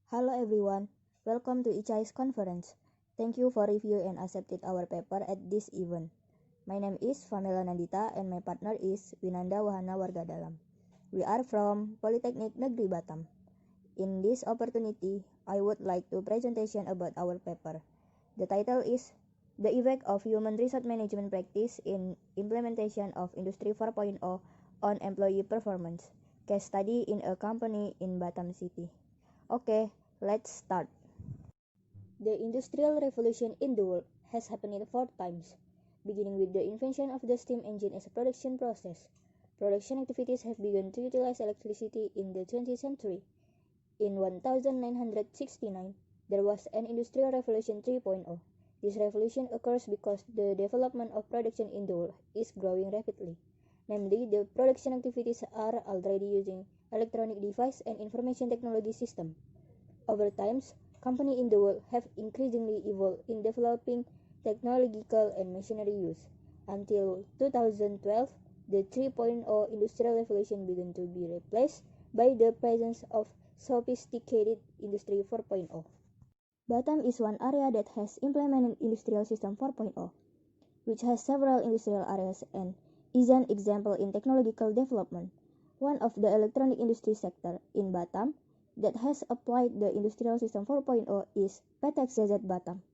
Hello everyone, welcome to ICAI's conference. Thank you for review and accepted our paper at this event. My name is Famela Nandita and my partner is Winanda Wahana Wargadalam. We are from Polytechnic Negeri Batam. In this opportunity, I would like to presentation about our paper. The title is The Effect of Human Resource Management Practice in Implementation of Industry 4.0 on Employee Performance. Case study in a company in Batam City. Okay, let's start. The Industrial Revolution in the world has happened in 4 times, beginning with the invention of the steam engine as a production process. Production activities have begun to utilize electricity in the 20th century. In 1969, there was an Industrial Revolution 3.0. This revolution occurs because the development of production in the world is growing rapidly. Namely, the production activities are already using electronic device and information technology system. Over time, companies in the world have increasingly evolved in developing technological and machinery use. Until 2012, the 3.0 Industrial Revolution began to be replaced by the presence of sophisticated Industry 4.0. Batam is one area that has implemented Industrial System 4.0, which has several industrial areas and is an example in technological development. One of the electronic industry sector in Batam that has applied the Industrial System 4.0 is PT XYZ Batam.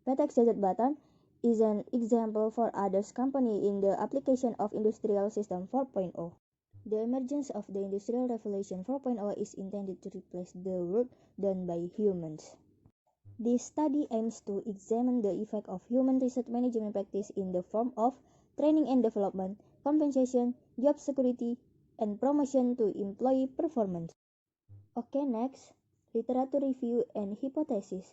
PT XYZ Batam is an example for others company in the application of Industrial System 4.0. The emergence of the Industrial Revolution 4.0 is intended to replace the work done by humans. This study aims to examine the effect of human resource management practice in the form of training and development, compensation, job security, and promotion to employee performance. Okay, next, literature review and hypothesis.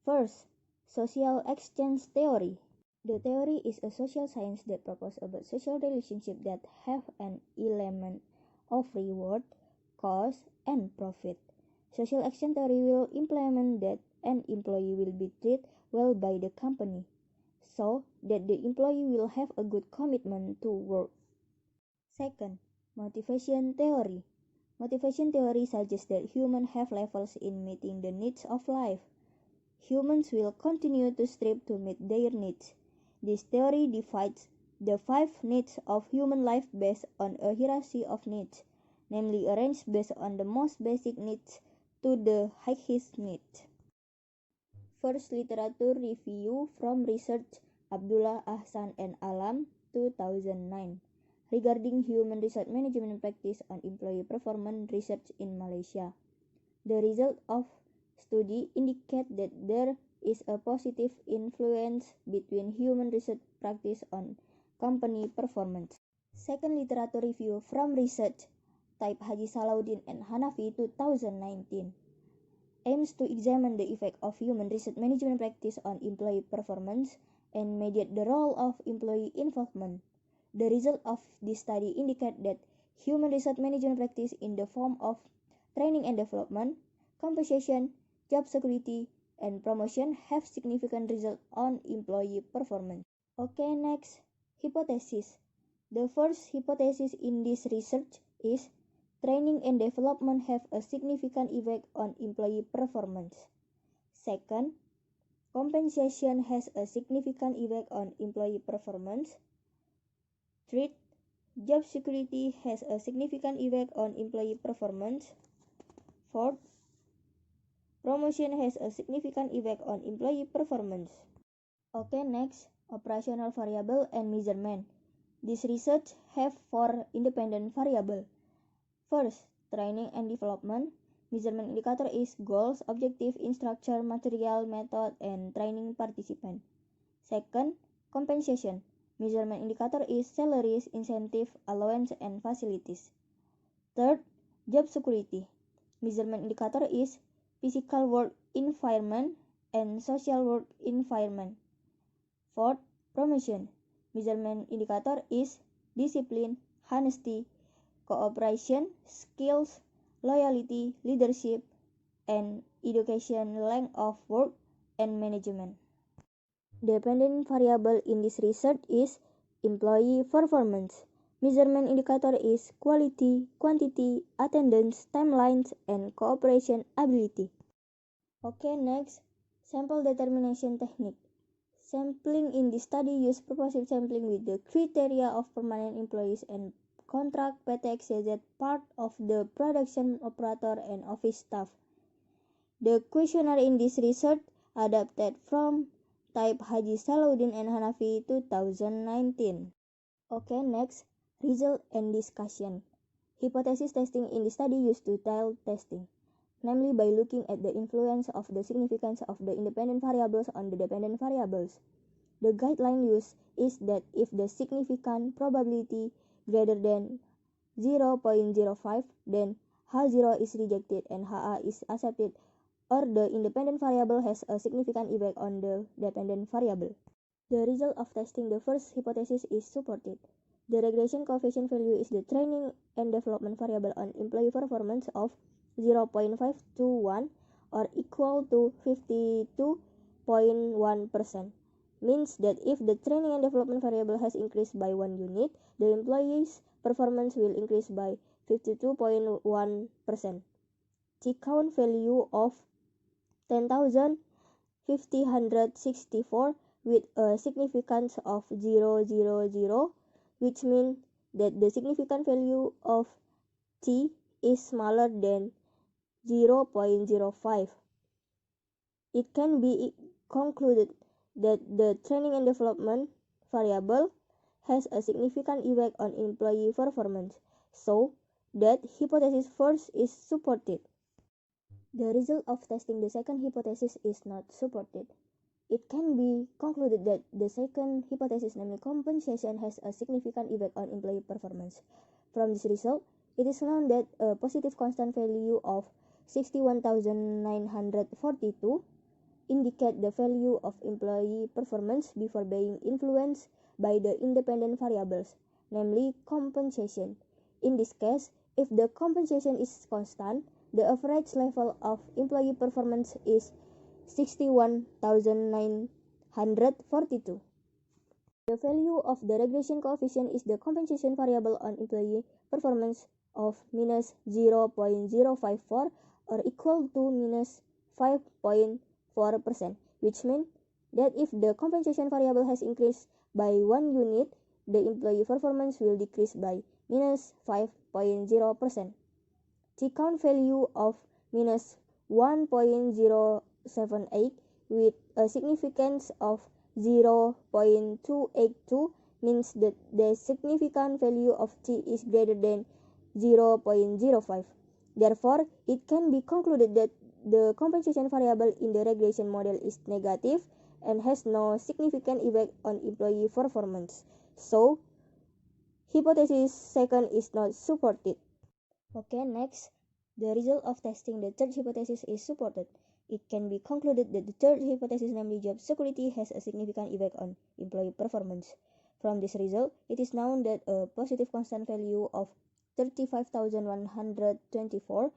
First, social exchange theory. The theory is a social science that proposes about social relationships that have an element of reward, cost, and profit. Social exchange theory will implement that an employee will be treated well by the company, so that the employee will have a good commitment to work. Second, motivation theory. Motivation theory suggests that humans have levels in meeting the needs of life. Humans will continue to strive to meet their needs. This theory divides the 5 needs of human life based on a hierarchy of needs, namely arranged based on the most basic needs to the highest needs. First, literature review from research Abdullah Ahsan and Alam 2009 regarding human resource management practice on employee performance research in Malaysia. The result of study indicate that there is a positive influence between human resource practice on company performance. Second, literature review from research type Haji Salahuddin and Hanafi 2019 aims to examine the effect of human resource management practice on employee performance and mediate the role of employee involvement. The result of this study indicate that human resource management practice in the form of training and development, compensation, job security, and promotion have significant results on employee performance. Okay, next, hypothesis. The first hypothesis in this research is training and development have a significant effect on employee performance. Second, compensation has a significant effect on employee performance. Third, job security has a significant effect on employee performance. Fourth, promotion has a significant effect on employee performance. Okay, next, operational variable and measurement. This research have 4 independent variables. First, training and development. Measurement indicator is goals, objective, instructor, material, method, and training participant. Second, compensation. Measurement indicator is salaries, incentive, allowance, and facilities. Third, job security. Measurement indicator is physical work environment and social work environment. Fourth, promotion. Measurement indicator is discipline, honesty, cooperation, skills, loyalty, leadership, and education, length of work, and management. Dependent variable in this research is employee performance. Measurement indicator is quality, quantity, attendance, timelines, and cooperation ability. Okay, next, sample determination technique. Sampling in this study used purposive sampling with the criteria of permanent employees and contract PT/XYZ part of the production operator and office staff. The questionnaire in this research adapted from type Haji Salahuddin and Hanafi 2019. Okay, next, result and discussion. Hypothesis testing in the study used two-tailed testing, namely by looking at the influence of the significance of the independent variables on the dependent variables. The guideline used is that if the significant probability greater than 0.05, then H0 is rejected and HA is accepted, or the independent variable has a significant effect on the dependent variable. The result of testing the first hypothesis is supported. The regression coefficient value is the training and development variable on employee performance of 0.521 or equal to 52.1%. Means that if the training and development variable has increased by 1 unit, the employee's performance will increase by 52.1%. T-count value of 10,564 with a significance of 0.000, which means that the significant value of T is smaller than 0.05. It can be concluded that the training and development variable has a significant effect on employee performance, so that hypothesis first is supported. The result of testing the second hypothesis is not supported. It can be concluded that the second hypothesis, namely compensation, has a significant effect on employee performance. From this result, it is known that a positive constant value of 61,942 indicate the value of employee performance before being influenced by the independent variables, namely compensation. In this case, if the compensation is constant, the average level of employee performance is 61,942. The value of the regression coefficient is the compensation variable on employee performance of minus 0.054 or equal to minus 5.4%, which means that if the compensation variable has increased by 1 unit, the employee performance will decrease by minus 5.0%. T-count value of minus 1.078 with a significance of 0.282 means that the significant value of T is greater than 0.05. Therefore, it can be concluded that the compensation variable in the regression model is negative and has no significant effect on employee performance. So, hypothesis second is not supported. Okay, next, the result of testing the third hypothesis is supported. It can be concluded that the third hypothesis, namely job security, has a significant effect on employee performance. From this result, it is known that a positive constant value of 35,124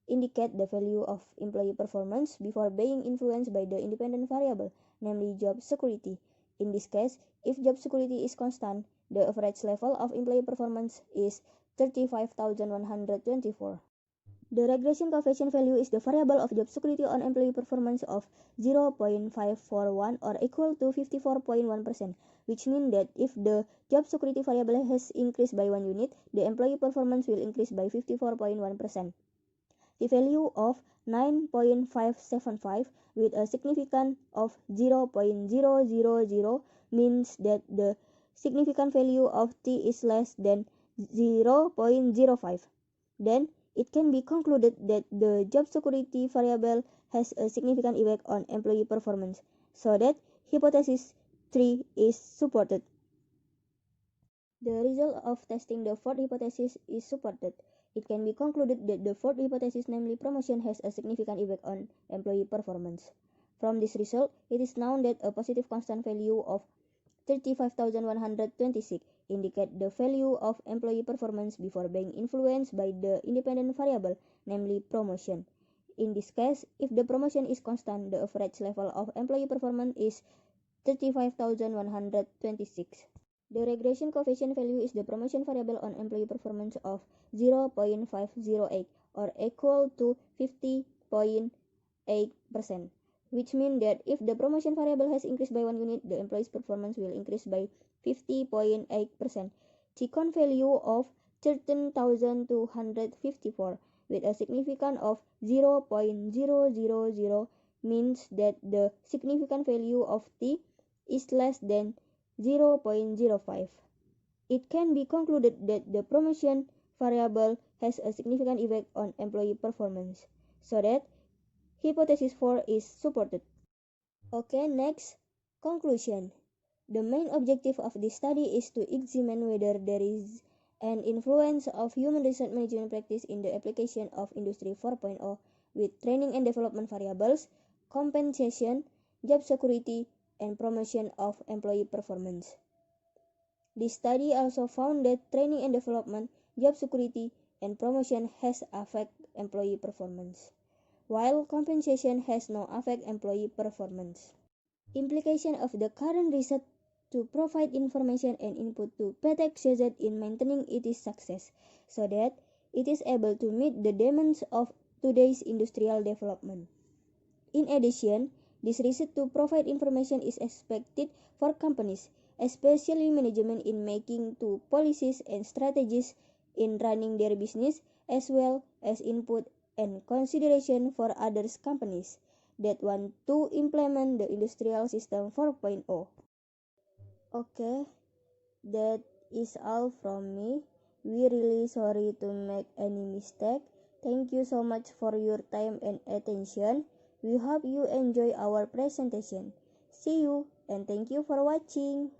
indicate the value of employee performance before being influenced by the independent variable, namely job security. In this case, if job security is constant, the average level of employee performance is 35,124. The regression coefficient value is the variable of job security on employee performance of 0.541 or equal to 54.1%, which means that if the job security variable has increased by 1 unit, the employee performance will increase by 54.1%. The value of 9.575 with a significance of 0.000 means that the significant value of T is less than 0.05. Then it can be concluded that the job security variable has a significant effect on employee performance, so that hypothesis 3 is supported. The result of testing the fourth hypothesis is supported. It can be concluded that the fourth hypothesis, namely promotion, has a significant effect on employee performance. From this result, it is known that a positive constant value of 35,126 indicate the value of employee performance before being influenced by the independent variable, namely promotion. In this case, if the promotion is constant, the average level of employee performance is 35,126. The regression coefficient value is the promotion variable on employee performance of 0.508 or equal to 50.8%. which means that if the promotion variable has increased by 1 unit, the employee's performance will increase by 50.8%. Chicken value of 13,254 with a significant of 0.000 means that the significant value of T is less than 0.05. It can be concluded that the promotion variable has a significant effect on employee performance, so that hypothesis 4 is supported. Okay, next, conclusion. The main objective of this study is to examine whether there is an influence of human resource management practice in the application of Industry 4.0 with training and development variables, compensation, job security, and promotion of employee performance. This study also found that training and development, job security, and promotion has affect employee performance, while compensation has no affect employee performance. Implication of the current research to provide information and input to PTech CZ in maintaining its success, so that it is able to meet the demands of today's industrial development. In addition, this research to provide information is expected for companies, especially management, in making to policies and strategies in running their business, as well as input and consideration for other companies that want to implement the Industrial System 4.0. Okay, that is all from me. We really sorry to make any mistake. Thank you so much for your time and attention. We hope you enjoy our presentation. See you and thank you for watching.